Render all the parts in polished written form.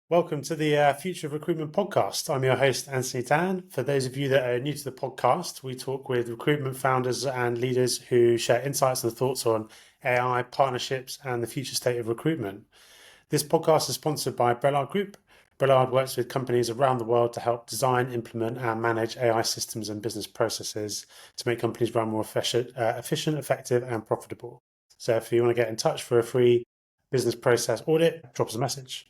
Welcome to the Future of Recruitment podcast. I'm your host, Anthony Dan. For those of you that are new to the podcast, we talk with recruitment founders and leaders who share insights and thoughts on AI, partnerships, and the future state of recruitment. This podcast is sponsored by Brellard Group. Brellard works with companies around the world to help design, implement, and manage AI systems and business processes to make companies run more efficient, effective, and profitable. So if you want to get in touch for a free business process audit, drop us a message.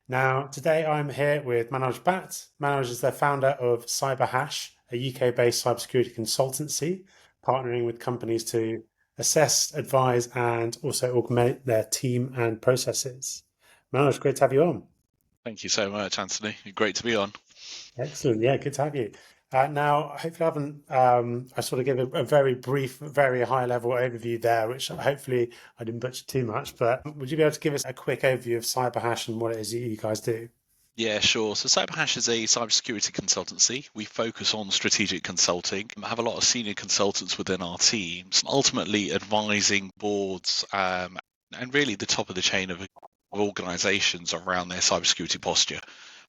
Now, today I'm here with Manoj Bhatt. Manoj is the founder of Cyberhash, a UK-based cybersecurity consultancy, partnering with companies to assess, advise, and also augment their team and processes. Manoj, great to have you on. Thank you so much, Anthony. Great to be on. Excellent. Yeah, good to have you. Now, hopefully, I haven't. I sort of gave a very brief, very high-level overview there, which hopefully I didn't butcher too much. But would you be able to give us a quick overview of Cyberhash and what it is that you guys do? Yeah, sure. So Cyberhash is a cybersecurity consultancy. We focus on strategic consulting. I have a lot of senior consultants within our teams, ultimately advising boards and really the top of the chain of organizations around their cybersecurity posture.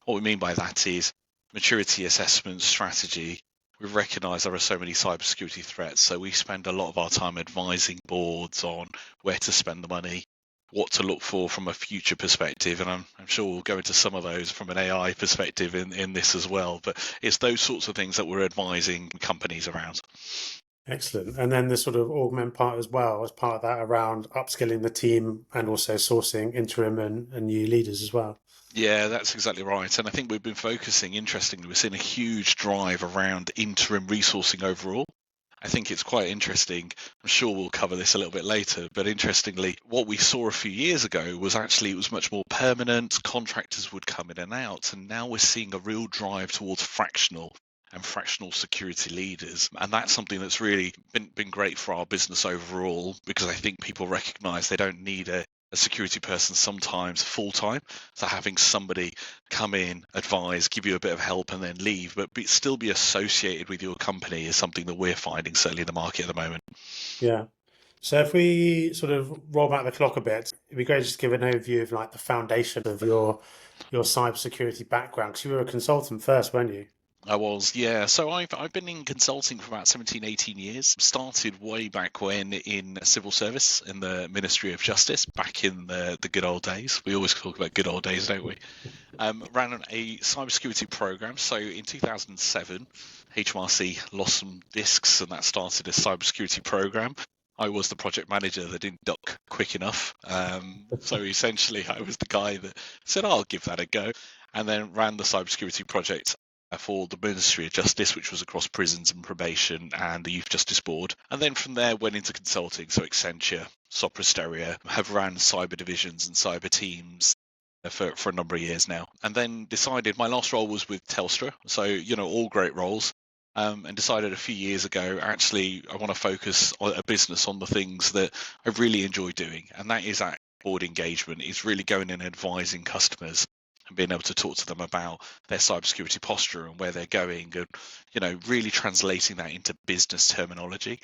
What we mean by that is maturity assessment strategy. We recognize there are so many cybersecurity threats, so we spend a lot of our time advising boards on where to spend the money, what to look for from a future perspective, and I'm sure we'll go into some of those from an AI perspective in this as well. But it's those sorts of things that we're advising companies around. Excellent. And then the sort of augment part as well, as part of that around upskilling the team and also sourcing interim and new leaders as well. Yeah, that's exactly right. And I think we've been focusing, interestingly, we're seeing a huge drive around interim resourcing overall. I think it's quite interesting. I'm sure we'll cover this a little bit later, but interestingly, what we saw a few years ago was actually it was much more permanent. Contractors would come in and out, and now we're seeing a real drive towards fractional and fractional security leaders. And that's something that's really been great for our business overall, because I think people recognize they don't need a security person sometimes full time. So having somebody come in, advise, give you a bit of help and then leave, but still be associated with your company is something that we're finding certainly in the market at the moment. Yeah. So if we sort of roll back the clock a bit, it'd be great to just give an overview of like the foundation of your cybersecurity background, because you were a consultant first, weren't you? I was, yeah. So I've been in consulting for about 17, 18 years. Started way back when in civil service in the Ministry of Justice, back in the good old days. We always talk about good old days, don't we? Ran a cybersecurity program. So in 2007, HMRC lost some discs, and that started a cybersecurity program. I was the project manager that didn't duck quick enough. So essentially, I was the guy that said, I'll give that a go, and then ran the cybersecurity project for the Ministry of Justice, which was across prisons and probation and the Youth Justice Board. And then from there went into consulting, so Accenture, Sopra Steria, have ran cyber divisions and cyber teams for a number of years now. And then decided my last role was with Telstra, so, all great roles. And decided a few years ago, actually, I want to focus on a business on the things that I really enjoy doing. And that is that board engagement, is really going and advising customers and being able to talk to them about their cybersecurity posture and where they're going, and really translating that into business terminology.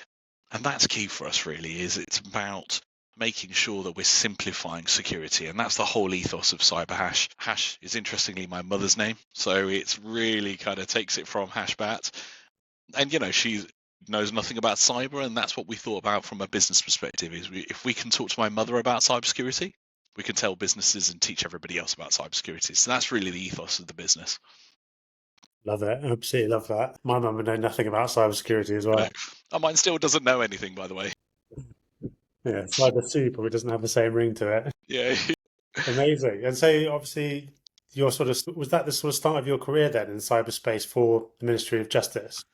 And that's key for us, really. Is it's about making sure that we're simplifying security, and that's the whole ethos of Cyberhash. Hash is interestingly my mother's name, so it's really kind of takes it from Hashbat, and she knows nothing about cyber, and that's what we thought about from a business perspective. Is if we can talk to my mother about cybersecurity, we can tell businesses and teach everybody else about cybersecurity. So that's really the ethos of the business. Love it. Absolutely love that. My mum would know nothing about cybersecurity as well. And mine still doesn't know anything, by the way. Yeah, cyber soup, but it doesn't have the same ring to it. Yeah. Amazing. And so obviously your sort of was that the sort of start of your career then in cyberspace for the Ministry of Justice?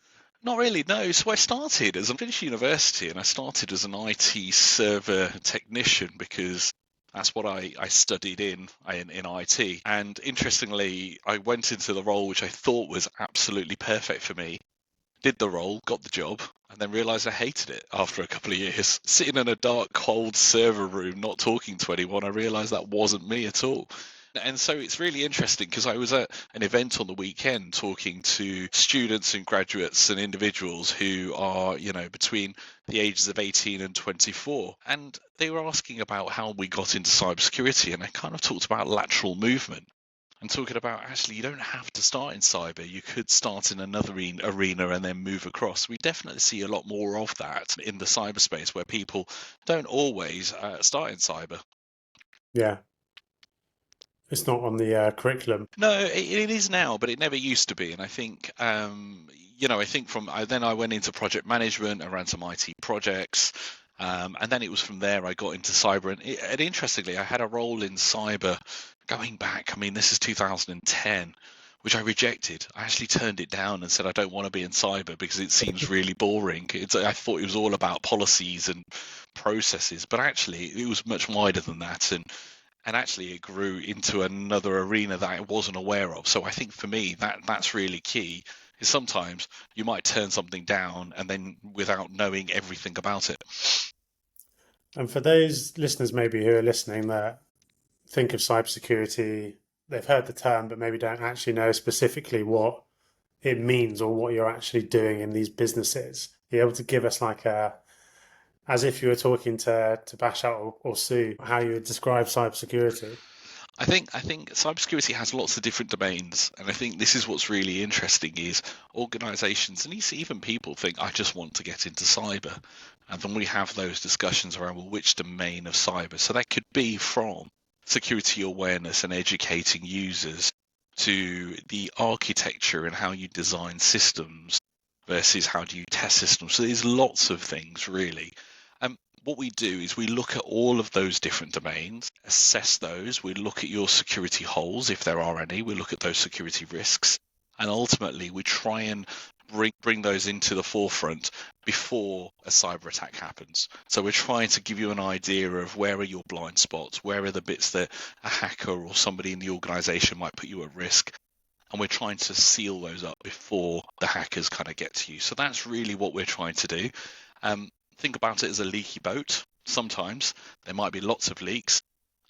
Not really, no. So I started as I finished university, and I started as an IT server technician because that's what I studied in IT. And interestingly, I went into the role which I thought was absolutely perfect for me, did the role, got the job, and then realized I hated it after a couple of years. Sitting in a dark, cold server room, not talking to anyone, I realized that wasn't me at all. And so it's really interesting because I was at an event on the weekend talking to students and graduates and individuals who are, between the ages of 18 and 24. And they were asking about how we got into cybersecurity. And I kind of talked about lateral movement. and talking about actually you don't have to start in cyber. You could start in another arena and then move across. We definitely see a lot more of that in the cyberspace where people don't always start in cyber. Yeah, it's not on the curriculum. No, it is now, but it never used to be. And I think, I think then I went into project management, I ran some IT projects, and then it was from there I got into cyber. And interestingly, I had a role in cyber going back. I mean, this is 2010, which I rejected. I actually turned it down and said I don't want to be in cyber because it seems really boring. I thought it was all about policies and processes, but actually it was much wider than that. And actually it grew into another arena that I wasn't aware of. So I think for me that's really key. Is sometimes you might turn something down and then without knowing everything about it. And for those listeners maybe who are listening that think of cybersecurity, they've heard the term, but maybe don't actually know specifically what it means or what you're actually doing in these businesses. You're able to give us like as if you were talking to Bashat or Sue, how you would describe cybersecurity. I think cybersecurity has lots of different domains, and I think this is what's really interesting is organizations and even people think I just want to get into cyber, and then we have those discussions around well, which domain of cyber. So that could be from security awareness and educating users to the architecture and how you design systems versus how do you test systems. So there's lots of things really. What we do is we look at all of those different domains, assess those, we look at your security holes, if there are any, we look at those security risks, and ultimately we try and bring those into the forefront before a cyber attack happens. So we're trying to give you an idea of where are your blind spots, where are the bits that a hacker or somebody in the organization might put you at risk, and we're trying to seal those up before the hackers kind of get to you. So that's really what we're trying to do. Think about it as a leaky boat. Sometimes there might be lots of leaks,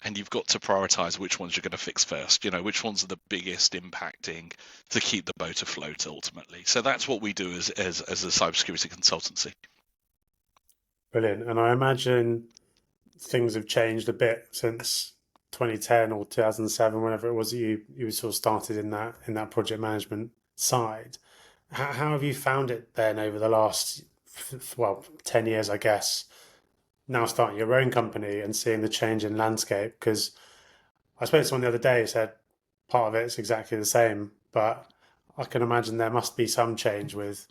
and you've got to prioritize which ones you're going to fix first. Which ones are the biggest impacting to keep the boat afloat ultimately. So that's what we do as a cybersecurity consultancy. Brilliant. And I imagine things have changed a bit since 2010 or 2007, whenever it was that you sort of started in that project management side. How have you found it then over the last 10 years, I guess, now starting your own company and seeing the change in landscape? Because I spoke to someone the other day who said part of it's exactly the same, but I can imagine there must be some change with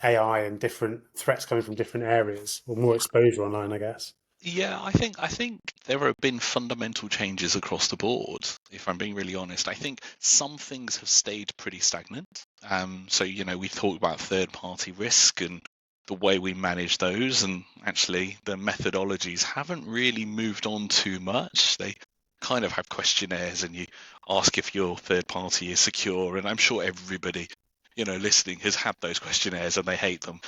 AI and different threats coming from different areas or more exposure online, I guess. Yeah, I think there have been fundamental changes across the board. If I'm being really honest, I think some things have stayed pretty stagnant. So we talked about third-party risk and the way we manage those, and actually the methodologies haven't really moved on too much. They kind of have questionnaires, and you ask if your third party is secure. And I'm sure everybody listening has had those questionnaires and they hate them.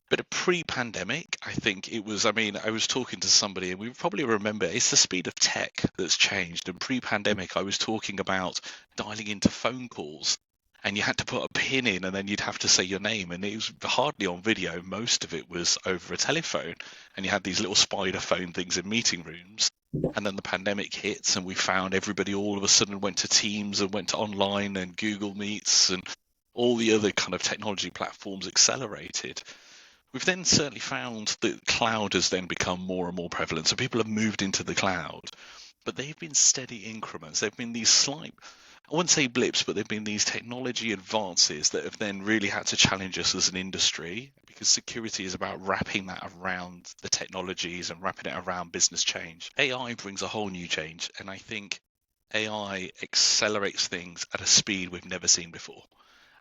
But pre-pandemic, I think it was, I mean, I was talking to somebody and we probably remember it's the speed of tech that's changed. And pre-pandemic, I was talking about dialing into phone calls and you had to put a pin in and then you'd have to say your name. And it was hardly on video. Most of it was over a telephone. And you had these little spider phone things in meeting rooms. And then the pandemic hits and we found everybody all of a sudden went to Teams and went to online and Google Meets and all the other kind of technology platforms accelerated. We've then certainly found that cloud has then become more and more prevalent. So people have moved into the cloud, but they've been steady increments. They've been these slight, I wouldn't say blips, but they've been these technology advances that have then really had to challenge us as an industry, because security is about wrapping that around the technologies and wrapping it around business change. AI brings a whole new change, and I think AI accelerates things at a speed we've never seen before.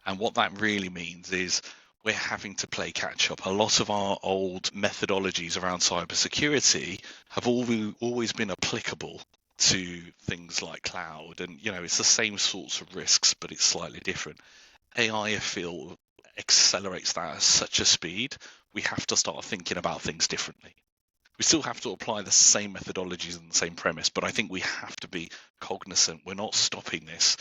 And what that really means is we're having to play catch up. A lot of our old methodologies around cybersecurity have always been applicable to things like cloud. And, it's the same sorts of risks, but it's slightly different. AI, I feel, accelerates that at such a speed, we have to start thinking about things differently. We still have to apply the same methodologies and the same premise, but I think we have to be cognizant. We're not stopping this.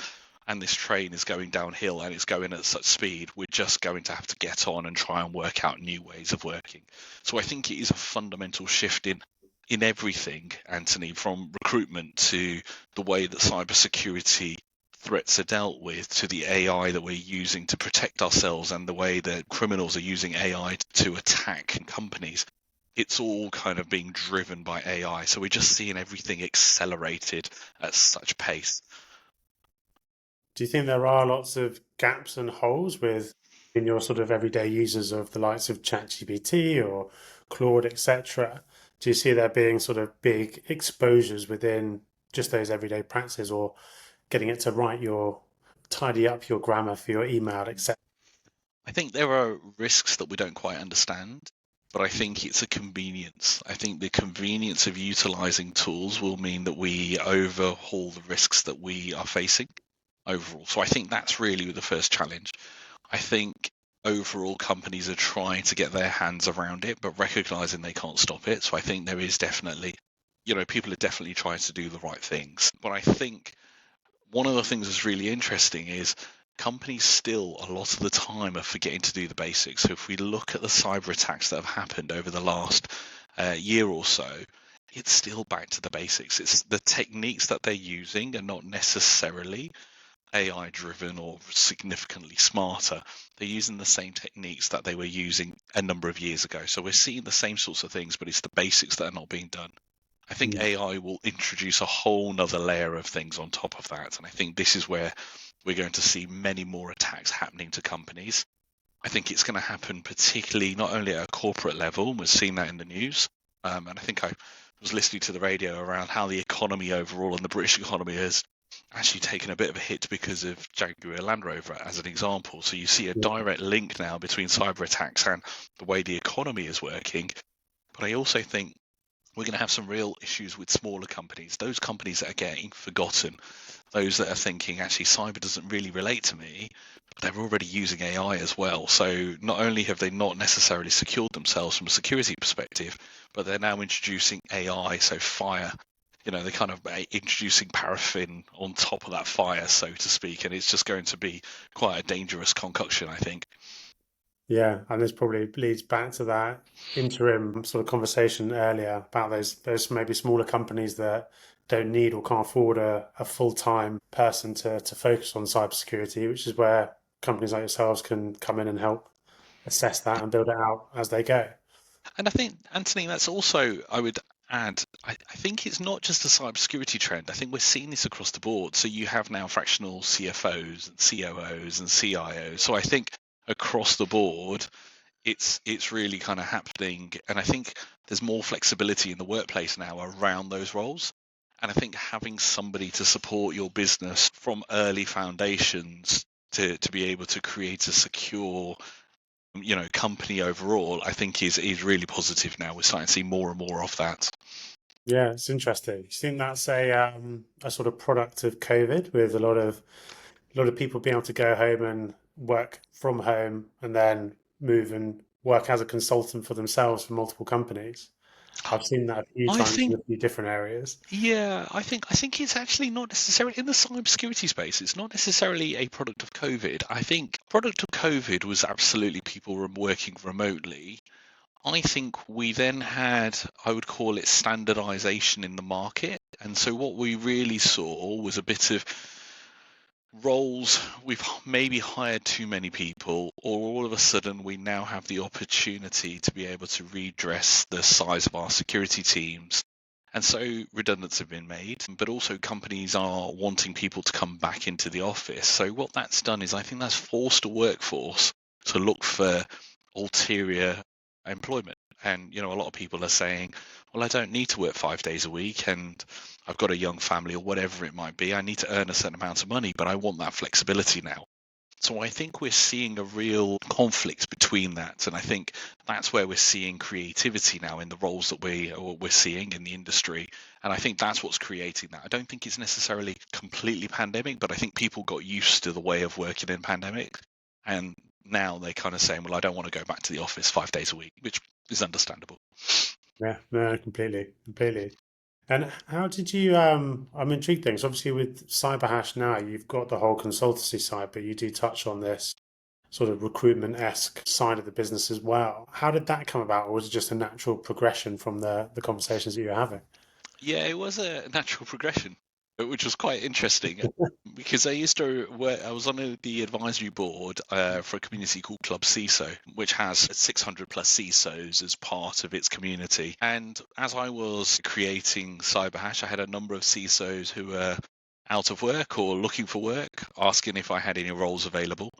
And this train is going downhill and it's going at such speed, we're just going to have to get on and try and work out new ways of working. So I think it is a fundamental shift in everything, Anthony, from recruitment to the way that cybersecurity threats are dealt with to the AI that we're using to protect ourselves and the way that criminals are using AI to attack companies, it's all kind of being driven by AI. So we're just seeing everything accelerated at such pace. Do you think there are lots of gaps and holes with in your sort of everyday users of the likes of ChatGPT or Claude, etc.? Do you see there being sort of big exposures within just those everyday practices, or getting it to tidy up your grammar for your email, etc.? I think there are risks that we don't quite understand, but I think it's a convenience. I think the convenience of utilizing tools will mean that we overhaul the risks that we are facing overall. So I think that's really the first challenge. I think overall companies are trying to get their hands around it, but recognizing they can't stop it. So I think there is definitely, people are definitely trying to do the right things. But I think one of the things that's really interesting is companies still a lot of the time are forgetting to do the basics. So if we look at the cyber attacks that have happened over the last year or so, it's still back to the basics. It's the techniques that they're using are not necessarily AI driven or significantly smarter. They're using the same techniques that they were using a number of years ago. So we're seeing the same sorts of things, but it's the basics that are not being done. I think AI will introduce a whole nother layer of things on top of that. And I think this is where we're going to see many more attacks happening to companies. I think it's going to happen particularly not only at a corporate level, we're seeing that in the news. And I think I was listening to the radio around how the economy overall and the British economy has actually taken a bit of a hit because of Jaguar Land Rover as an example. So you see a direct link now between cyber attacks and the way the economy is working. But I also think we're going to have some real issues with smaller companies, those companies that are getting forgotten, those that are thinking, actually, cyber doesn't really relate to me, but they're already using AI as well. So not only have they not necessarily secured themselves from a security perspective, but they're now introducing AI, so fire. They're kind of introducing paraffin on top of that fire, so to speak, and it's just going to be quite a dangerous concoction, I think. Yeah, and this probably leads back to that interim sort of conversation earlier about those maybe smaller companies that don't need or can't afford a full-time person to focus on cybersecurity, which is where companies like yourselves can come in and help assess that and build it out as they go. And I think, Anthony, that's also, I would add, I think it's not just a cybersecurity trend. I think we're seeing this across the board. So you have now fractional CFOs and COOs and CIOs. So I think across the board, it's really kind of happening. And I think there's more flexibility in the workplace now around those roles. And I think having somebody to support your business from early foundations to be able to create a secure company overall, I think is really positive now. We're starting to see more and more of that. Yeah, it's interesting. You think that's a sort of product of COVID, with a lot of people being able to go home and work from home and then move and work as a consultant for themselves for multiple companies. I've seen that a few I times in think, a few different areas. yeah, I think it's actually not necessarily in the cybersecurity space. It's not necessarily a product of COVID. I think product of COVID was absolutely people were working remotely. I think we then had, I would call it standardization in the market. And so what we really saw was a bit of roles we've maybe hired too many people, or all of a sudden we now have the opportunity to be able to redress the size of our security teams. And so redundancies have been made, but also companies are wanting people to come back into the office. So what that's done is I think that's forced a workforce to look for ulterior employment. And a lot of people are saying, well, I don't need to work 5 days a week, and I've got a young family or whatever it might be. I need to earn a certain amount of money, but I want that flexibility now. So I think we're seeing a real conflict between that, and I think that's where we're seeing creativity now in the roles that we're seeing in the industry, and I think that's what's creating that. I don't think it's necessarily completely pandemic, but I think people got used to the way of working in pandemic, and now they're kind of saying, well, I don't want to go back to the office 5 days a week, which is understandable. Yeah, no, completely, completely. And how did you, I'm intrigued things. Obviously with Cyberhash now, you've got the whole consultancy side, but you do touch on this sort of recruitment-esque side of the business as well. How did that come about, or was it just a natural progression from the conversations that you were having? Yeah, it was a natural progression. which was quite interesting because I used to work, I was on the advisory board for a community called Club CISO, which has 600 plus CISOs as part of its community. And as I was creating Cyberhash, I had a number of CISOs who were out of work or looking for work, asking if I had any roles available.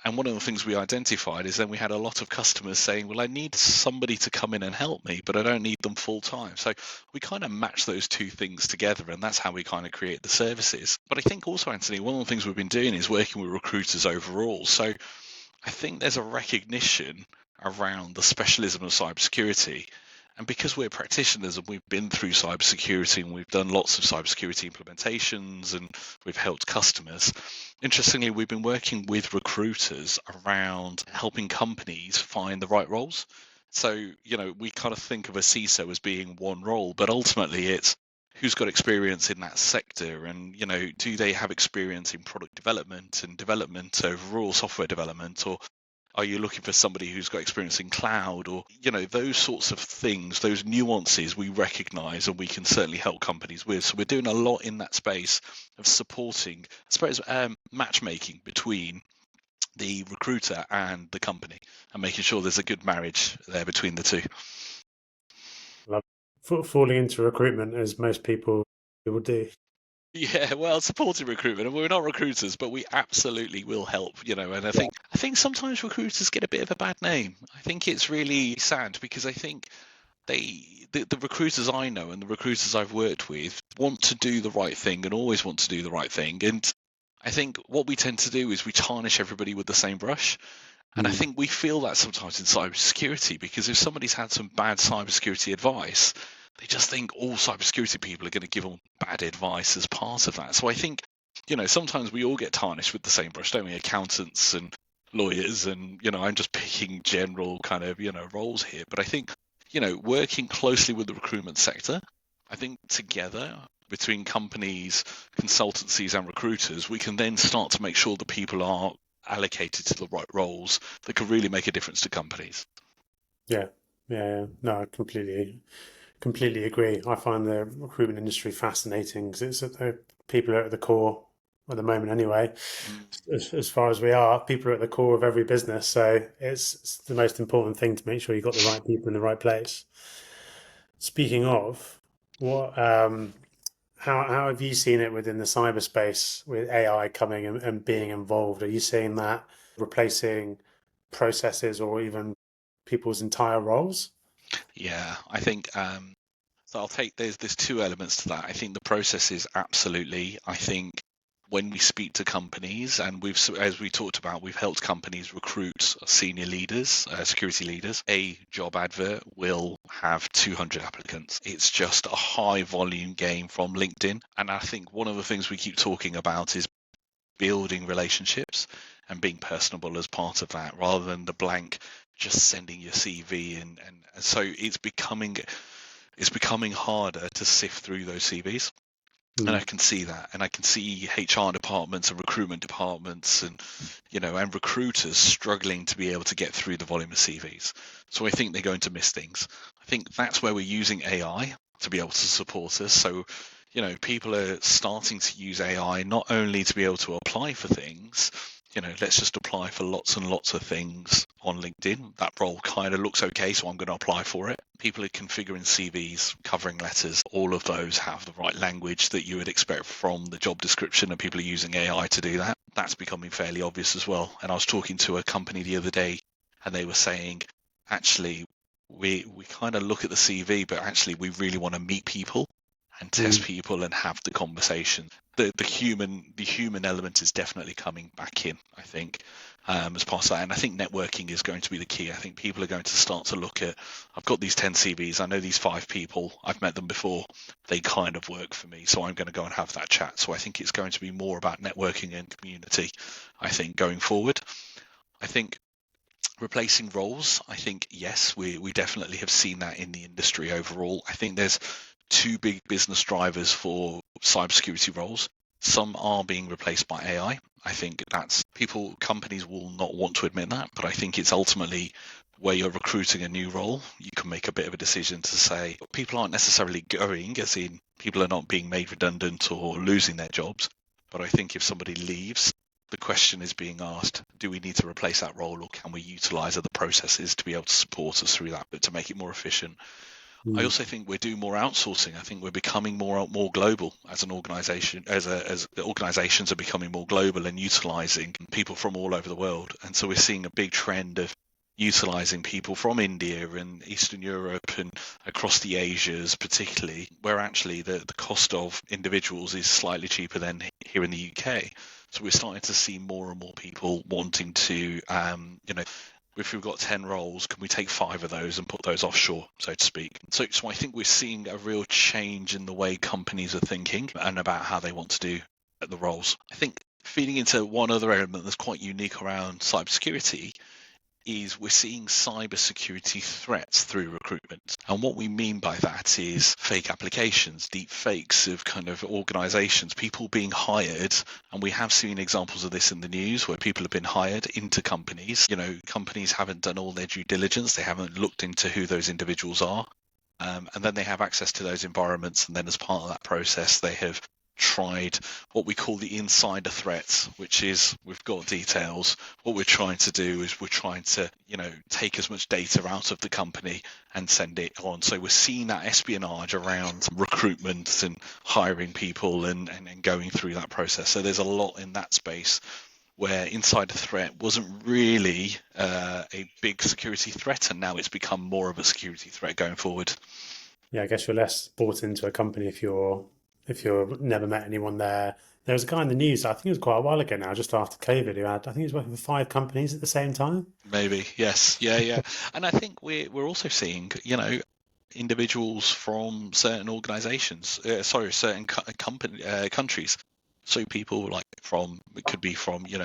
And one of the things we identified is then we had a lot of customers saying, well, I need somebody to come in and help me, but I don't need them full time. So we kind of match those two things together, and that's how we kind of create the services. But I think also, Anthony, one of the things we've been doing is working with recruiters overall. So I think there's a recognition around the specialism of cybersecurity. And because we're practitioners and we've been through cybersecurity and we've done lots of cybersecurity implementations and we've helped customers, interestingly, we've been working with recruiters around helping companies find the right roles. So, we kind of think of a CISO as being one role, but ultimately it's who's got experience in that sector and, do they have experience in product development and development overall, software development, or are you looking for somebody who's got experience in cloud or, those sorts of things, those nuances we recognize and we can certainly help companies with. So we're doing a lot in that space of supporting, I suppose, matchmaking between the recruiter and the company and making sure there's a good marriage there between the two. Love falling into recruitment as most people will do. Yeah, well, supporting recruitment, and we're not recruiters, but we absolutely will help, and I think sometimes recruiters get a bit of a bad name. I think it's really sad because I think the recruiters I know and the recruiters I've worked with want to do the right thing and always want to do the right thing. And I think what we tend to do is we tarnish everybody with the same brush. And I think we feel that sometimes in cybersecurity because if somebody's had some bad cybersecurity advice, they just think all cybersecurity people are going to give them bad advice as part of that. So I think, sometimes we all get tarnished with the same brush, don't we? Accountants and lawyers and, I'm just picking general kind of, roles here. But I think, working closely with the recruitment sector, I think together between companies, consultancies and recruiters, we can then start to make sure that people are allocated to the right roles that could really make a difference to companies. Yeah, yeah, no, I completely agree. I find the recruitment industry fascinating because it's at the people are at the core at the moment anyway. As far as we are, people are at the core of every business, so it's the most important thing to make sure you've got the right people in the right place. Speaking of, what how have you seen it within the cyberspace with AI coming and being involved? Are you seeing that replacing processes or even people's entire roles? Yeah, I think so I'll take there's two elements to that. I think the process is absolutely. I think when we speak to companies, and as we talked about, we've helped companies recruit senior leaders, security leaders. A job advert will have 200 applicants. It's just a high volume game from LinkedIn. And I think one of the things we keep talking about is building relationships and being personable as part of that rather than the blank just sending your CV and so it's becoming harder to sift through those CVs. And I can see that, and I can see HR departments and recruitment departments and and recruiters struggling to be able to get through the volume of CVs. So I think they're going to miss things. I think that's where we're using AI to be able to support us. So people are starting to use AI not only to be able to apply for things, let's just apply for lots and lots of things on LinkedIn. That role kind of looks okay, so I'm going to apply for it. People are configuring CVs, covering letters, all of those have the right language that you would expect from the job description, and people are using AI to do that. That's becoming fairly obvious as well. And I was talking to a company the other day, and they were saying, actually, we kind of look at the CV, but actually we really want to meet people and test people and have the conversation. The human element is definitely coming back in, I think, as part of that. And I think networking is going to be the key. I think people are going to start to look at, I've got these 10 CVs, I know these 5 people, I've met them before, they kind of work for me, so I'm going to go and have that chat. So I think it's going to be more about networking and community, I think, going forward. I think replacing roles, I think, yes, we definitely have seen that in the industry overall. I think there's two big business drivers for cybersecurity roles. Some are being replaced by AI. I think companies will not want to admit that, but I think it's ultimately where you're recruiting a new role, you can make a bit of a decision to say people aren't necessarily going, as in people are not being made redundant or losing their jobs. But I think if somebody leaves, the question is being asked, do we need to replace that role, or can we utilize other processes to be able to support us through that, but to make it more efficient? I Mm. also think we're doing more outsourcing. I think we're becoming more global as an organization, as the organizations are becoming more global and utilizing people from all over the world. And so we're seeing a big trend of utilizing people from India and Eastern Europe and across the Asias, particularly, where actually the cost of individuals is slightly cheaper than here in the UK. So we're starting to see more and more people wanting to, if we've got 10 roles, can we take 5 of those and put those offshore, so to speak? So I think we're seeing a real change in the way companies are thinking and about how they want to do the roles. I think feeding into one other element that's quite unique around cybersecurity is we're seeing cybersecurity threats through recruitment. And what we mean by that is fake applications, deep fakes of kind of organizations, people being hired. And we have seen examples of this in the news where people have been hired into companies. Companies haven't done all their due diligence. They haven't looked into who those individuals are. And then they have access to those environments. And then as part of that process, they have tried what we call the insider threats, which is we've got details. What we're trying to do is we're trying to, take as much data out of the company and send it on. So we're seeing that espionage around recruitment and hiring people and going through that process. So there's a lot in that space where insider threat wasn't really a big security threat, and now it's become more of a security threat going forward. Yeah, I guess you're less bought into a company if you're never met anyone there. There was a guy in the news, I think it was quite a while ago now, just after COVID, who had, I think he was working for 5 companies at the same time. Maybe, yes, yeah. And I think we're also seeing, individuals from certain organizations, certain countries. So people like it could be from, your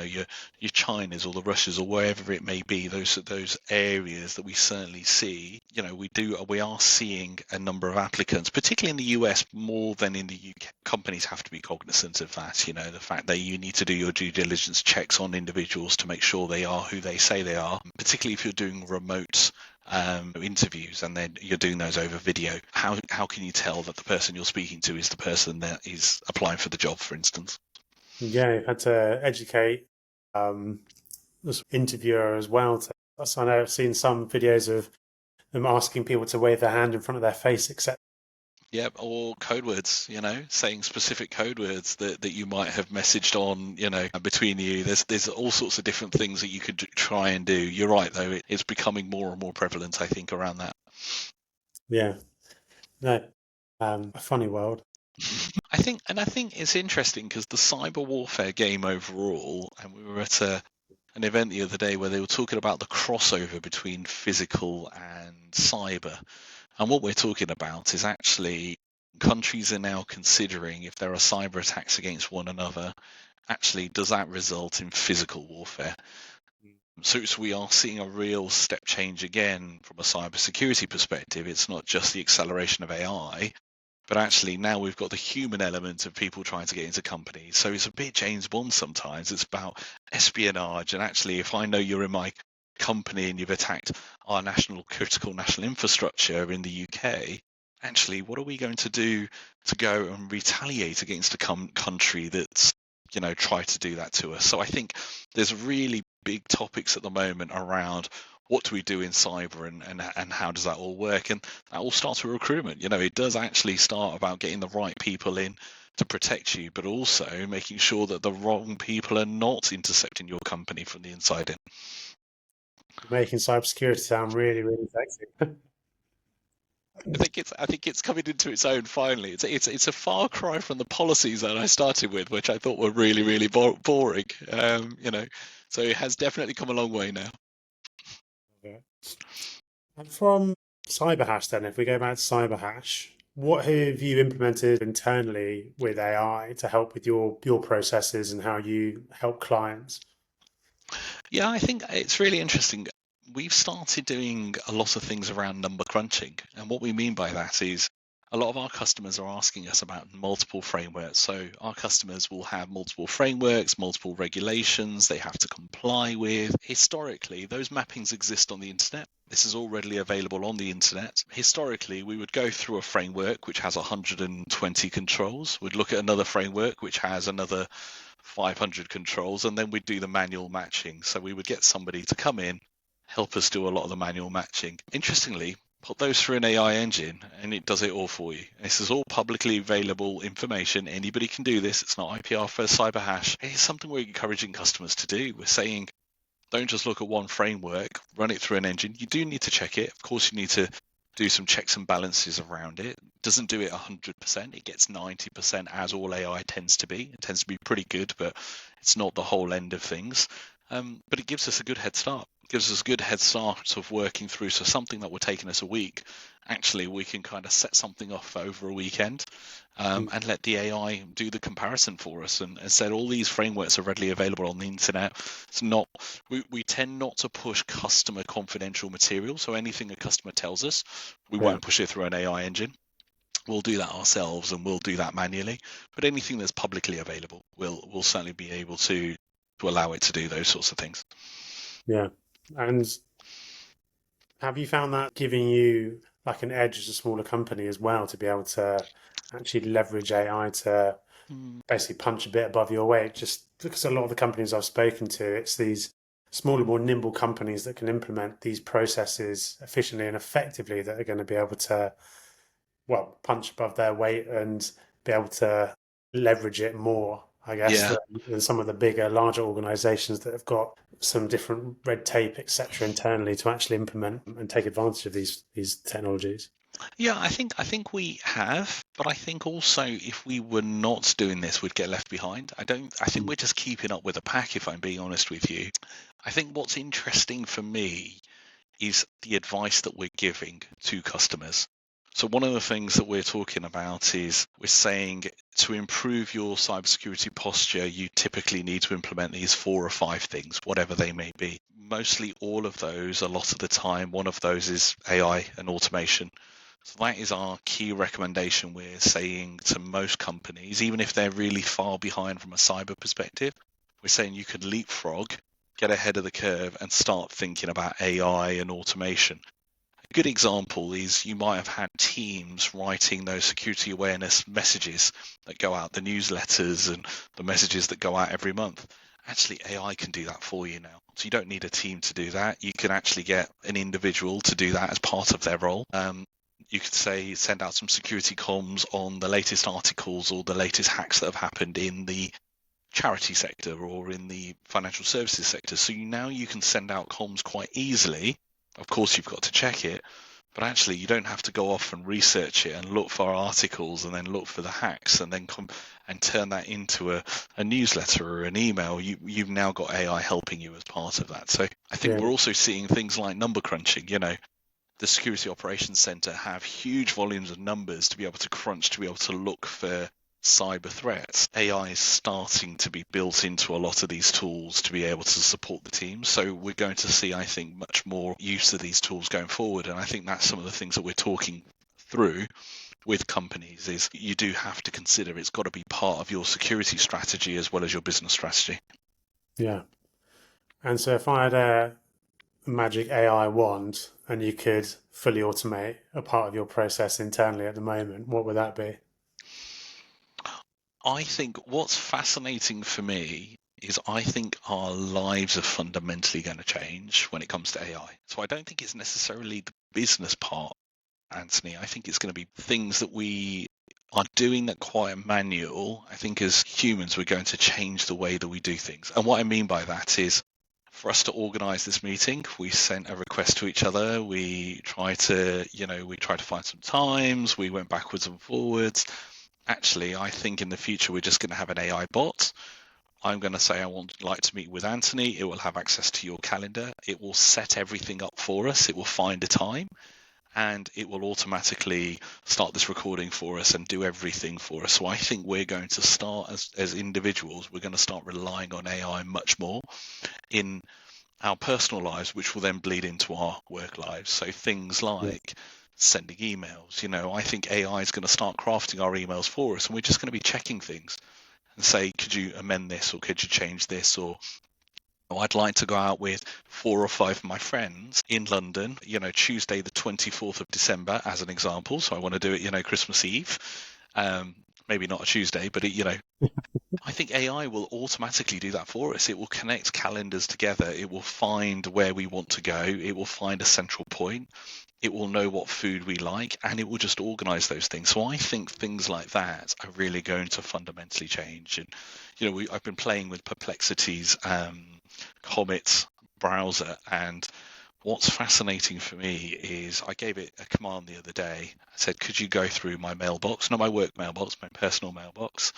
Chinas or the Russias or wherever it may be, those areas that we certainly see, we are seeing a number of applicants, particularly in the US more than in the UK. Companies have to be cognizant of that, the fact that you need to do your due diligence checks on individuals to make sure they are who they say they are, particularly if you're doing remote interviews and then you're doing those over video. How can you tell that the person you're speaking to is the person that is applying for the job, for instance? Yeah, you've had to educate this interviewer as well. So I know I've seen some videos of them asking people to wave their hand in front of their face, except Yep, or code words, saying specific code words that you might have messaged on, between you. There's all sorts of different things that you could try and do. You're right, though, it's becoming more and more prevalent, I think, around that. yeah, no, a funny world. I think it's interesting because the cyber warfare game overall, and we were at an event the other day where they were talking about the crossover between physical and cyber. And what we're talking about is actually countries are now considering if there are cyber attacks against one another, actually, does that result in physical warfare? So we are seeing a real step change again from a cybersecurity perspective. It's not just the acceleration of AI, but actually now we've got the human element of people trying to get into companies. So it's a bit James Bond sometimes. It's about espionage. And actually, if I know you're in my company and you've attacked our critical national infrastructure in the UK, actually, what are we going to do to go and retaliate against a country that's, tried to do that to us? So I think there's really big topics at the moment around what do we do in cyber and how does that all work? And that all starts with recruitment. It does actually start about getting the right people in to protect you, but also making sure that the wrong people are not intercepting your company from the inside in. Making cybersecurity sound really, really sexy. I think it's coming into its own finally. It's a far cry from the policies that I started with, which I thought were really, really boring. So it has definitely come a long way now. Yeah. And from Cyberhash, then, if we go back to Cyberhash, what have you implemented internally with AI to help with your processes and how you help clients? Yeah, I think it's really interesting. We've started doing a lot of things around number crunching. And what we mean by that is A lot of our customers are asking us about multiple frameworks. So our customers will have multiple frameworks, multiple regulations they have to comply with. Historically, those mappings exist on the internet. This is all readily available on the internet. Historically, we would go through a framework which has 120 controls. We'd look at another framework which has another 500 controls, and then we'd do the manual matching. So we would get somebody to come in, help us do a lot of the manual matching. Interestingly, put those through an AI engine and it does it all for you. This is all publicly available information. Anybody can do this. It's not IPR for Cyberhash. It's something we're encouraging customers to do. We're saying, don't just look at one framework, run it through an engine. You do need to check it. Of course, you need to do some checks and balances around it. It doesn't do it 100%. It gets 90%, as all AI tends to be. It tends to be pretty good, but it's not the whole end of things. But it gives us a good head start. It gives us a good head start of working through. So something that would taking us a week, actually we can kind of set something off over a weekend and let the AI do the comparison for us. And said all these frameworks are readily available on the internet. It's not. We tend not to push customer confidential material. So anything a customer tells us, we won't push it through an AI engine. We'll do that ourselves and we'll do that manually. But anything that's publicly available, we'll certainly be able to allow it to do those sorts of things. Yeah. And have you found that giving you like an edge as a smaller company as well to be able to actually leverage AI to basically punch a bit above your weight? Just because a lot of the companies I've spoken to, it's these smaller, more nimble companies that can implement these processes efficiently and effectively that are going to be able to, well, punch above their weight and be able to leverage it more, I guess, Yeah. than some of the bigger, larger organizations that have got some different red tape, etc., internally to actually implement and take advantage of these technologies. Yeah, I think we have, but I think also if we were not doing this, we'd get left behind. I think we're just keeping up with the pack, if I'm being honest with you. I think what's interesting for me is the advice that we're giving to customers. So one of the things that we're talking about is we're saying to improve your cybersecurity posture, you typically need to implement these 4 or 5 things, whatever they may be. Mostly all of those, a lot of the time, one of those is AI and automation. So that is our key recommendation. We're saying to most companies, even if they're really far behind from a cyber perspective, we're saying you could leapfrog, get ahead of the curve and start thinking about AI and automation. A good example is you might have had teams writing those security awareness messages that go out, the newsletters and the messages that go out every month. Actually, AI can do that for you now. So you don't need a team to do that. You can actually get an individual to do that as part of their role. You could say send out some security comms on the latest articles or the latest hacks that have happened in the charity sector or in the financial services sector. So now you can send out comms quite easily. Of course, you've got to check it, but actually you don't have to go off and research it and look for articles and then look for the hacks and then come and turn that into a newsletter or an email. You've now got AI helping you as part of that. So I think we're also seeing things like number crunching. The Security Operations Center have huge volumes of numbers to be able to crunch, to be able to look for cyber threats. AI is starting to be built into a lot of these tools to be able to support the team. So we're going to see, I think, much more use of these tools going forward. And I think that's some of the things that we're talking through with companies is you do have to consider it's got to be part of your security strategy as well as your business strategy. Yeah. And so if I had a magic AI wand and you could fully automate a part of your process internally at the moment, what would that be? I think what's fascinating for me is I think our lives are fundamentally going to change when it comes to AI. So I don't think it's necessarily the business part, Anthony. I think it's going to be things that we are doing that quite manual. I think as humans, we're going to change the way that we do things. And what I mean by that is for us to organize this meeting, we sent a request to each other. We try to find some times. We went backwards and forwards. Actually, I think in the future, we're just going to have an AI bot. I'm going to say I would like to meet with Anthony. It will have access to your calendar. It will set everything up for us. It will find a time and it will automatically start this recording for us and do everything for us. So I think we're going to start as individuals, we're going to start relying on AI much more in our personal lives, which will then bleed into our work lives. So things like sending emails. I think AI is going to start crafting our emails for us, and we're just going to be checking things and say, could you amend this, or could you change this, or I'd like to go out with 4 or 5 of my friends in London, Tuesday, the 24th of December, as an example. So I want to do it, Christmas Eve. Maybe not a Tuesday, but I think AI will automatically do that for us. It will connect calendars together. It will find where we want to go. It will find a central point. It will know what food we like, and it will just organize those things. So I think things like that are really going to fundamentally change. And, I've been playing with Perplexity's Comet browser, and what's fascinating for me is I gave it a command the other day. I said, could you go through my mailbox, not my work mailbox, my personal mailbox.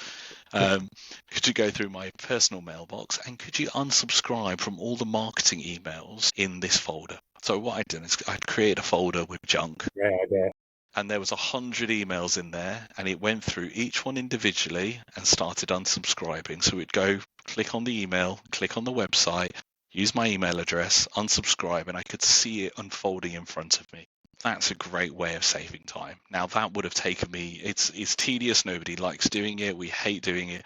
Could you go through my personal mailbox, and could you unsubscribe from all the marketing emails in this folder? So what I'd done is I'd created a folder with junk. Yeah, yeah. And there was 100 emails in there, and it went through each one individually and started unsubscribing. So it'd go click on the email, click on the website, use my email address, unsubscribe, and I could see it unfolding in front of me. That's a great way of saving time. Now that would have taken me, it's tedious, nobody likes doing it, we hate doing it.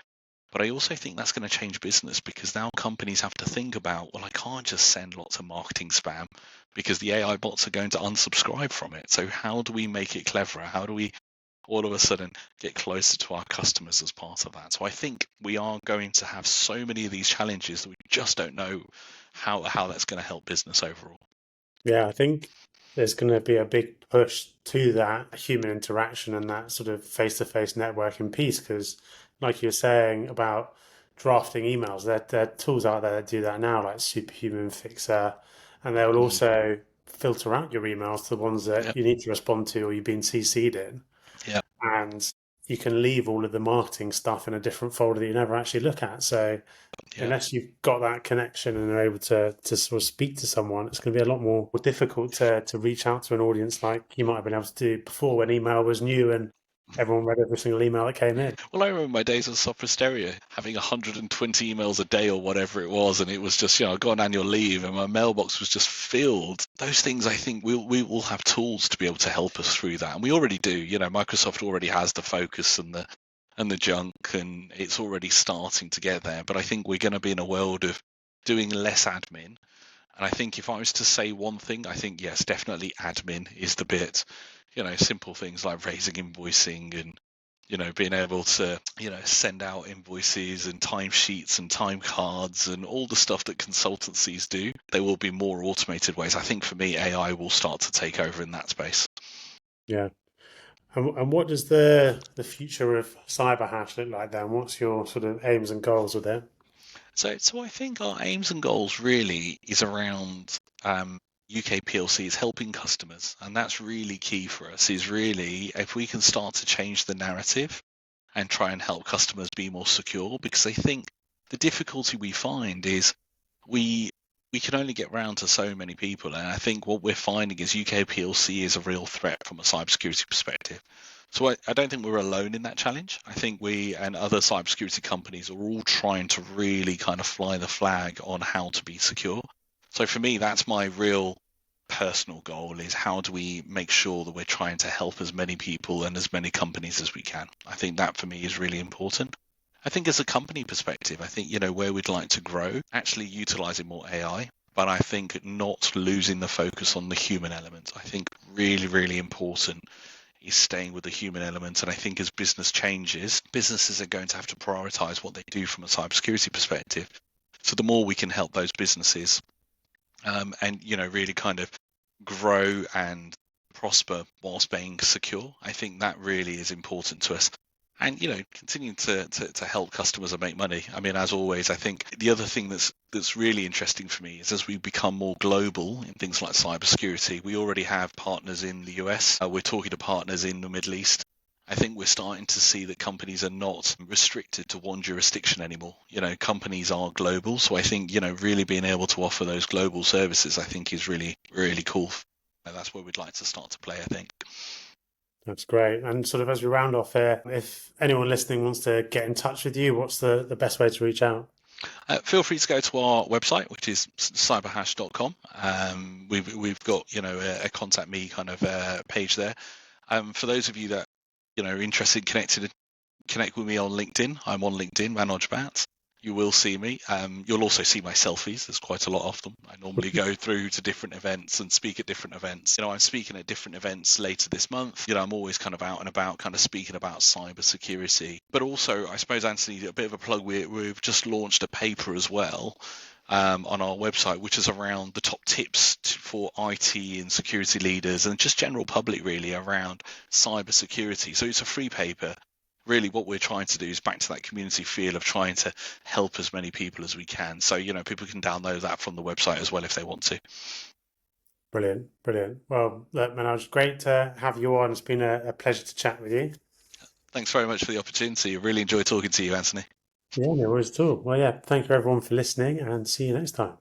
But I also think that's going to change business, because now companies have to think about, well, I can't just send lots of marketing spam because the AI bots are going to unsubscribe from it. So how do we make it cleverer? How do we all of a sudden get closer to our customers as part of that? So I think we are going to have so many of these challenges that we just don't know how that's going to help business overall. Yeah, I think there's going to be a big push to that human interaction and that sort of face-to-face networking piece because, like you're saying about drafting emails, there are tools out there that do that now, like Superhuman Fixer, and they will Mm, also filter out your emails to the ones that yeah, you need to respond to or you've been CC'd in, yeah, and you can leave all of the marketing stuff in a different folder that you never actually look at. So yeah. unless you've got that connection and are able to sort of speak to someone, it's going to be a lot more difficult to reach out to an audience like you might have been able to do before when email was new and everyone read every single email that came in. Well, I remember my days at Software Stereo having 120 emails a day or whatever it was, and it was just, I got on annual leave and my mailbox was just filled. Those things, I think we will have tools to be able to help us through that, and we already do. Microsoft already has the focus and the junk, and it's already starting to get there. But I think we're going to be in a world of doing less admin. And I think if I was to say one thing, I think, yes, definitely admin is the bit. Simple things like raising invoicing and being able to, send out invoices and timesheets and time cards and all the stuff that consultancies do. There will be more automated ways. I think for me, AI will start to take over in that space. Yeah. And what does the future of Cyberhash look like then? What's your sort of aims and goals with it? So I think our aims and goals really is around UK PLCs helping customers, and that's really key for us. Is really if we can start to change the narrative and try and help customers be more secure, because I think the difficulty we find is we can only get round to so many people, and I think what we're finding is UK PLC is a real threat from a cybersecurity perspective. So I don't think we're alone in that challenge. I think we and other cybersecurity companies are all trying to really kind of fly the flag on how to be secure. So for me, that's my real personal goal, is how do we make sure that we're trying to help as many people and as many companies as we can. I think that for me is really important. I think as a company perspective, I think, where we'd like to grow, actually utilizing more AI, but I think not losing the focus on the human element. I think really, really important is staying with the human element. And I think as business changes, businesses are going to have to prioritize what they do from a cybersecurity perspective. So the more we can help those businesses and, really kind of grow and prosper whilst being secure, I think that really is important to us. And continuing to help customers and make money. I mean, as always, I think the other thing that's really interesting for me is as we become more global in things like cybersecurity, we already have partners in the US. We're talking to partners in the Middle East. I think we're starting to see that companies are not restricted to one jurisdiction anymore. Companies are global. So I think, really being able to offer those global services, I think is really, really cool. And that's where we'd like to start to play, I think. That's great. And sort of as we round off here, if anyone listening wants to get in touch with you, what's the best way to reach out? Feel free to go to our website, which is cyberhash.com. We've got a contact me kind of page there. For those of you that are interested, connect with me on LinkedIn. I'm on LinkedIn, Manoj Bhatt. You will see me. You'll also see my selfies. There's quite a lot of them. I normally go through to different events and speak at different events. I'm speaking at different events later this month. I'm always kind of out and about, kind of speaking about cyber security. But also, I suppose, Anthony, a bit of a plug. We've just launched a paper as well. On our website, which is around the top tips for IT and security leaders and just general public, really, around cyber security. So it's a free paper. Really, what we're trying to do is back to that community feel of trying to help as many people as we can. So, people can download that from the website as well if they want to. Brilliant, brilliant. Well, look, Manoj, great to have you on. It's been a pleasure to chat with you. Thanks very much for the opportunity. I really enjoyed talking to you, Anthony. Yeah, no worries at all. Well, yeah, thank you everyone for listening and see you next time.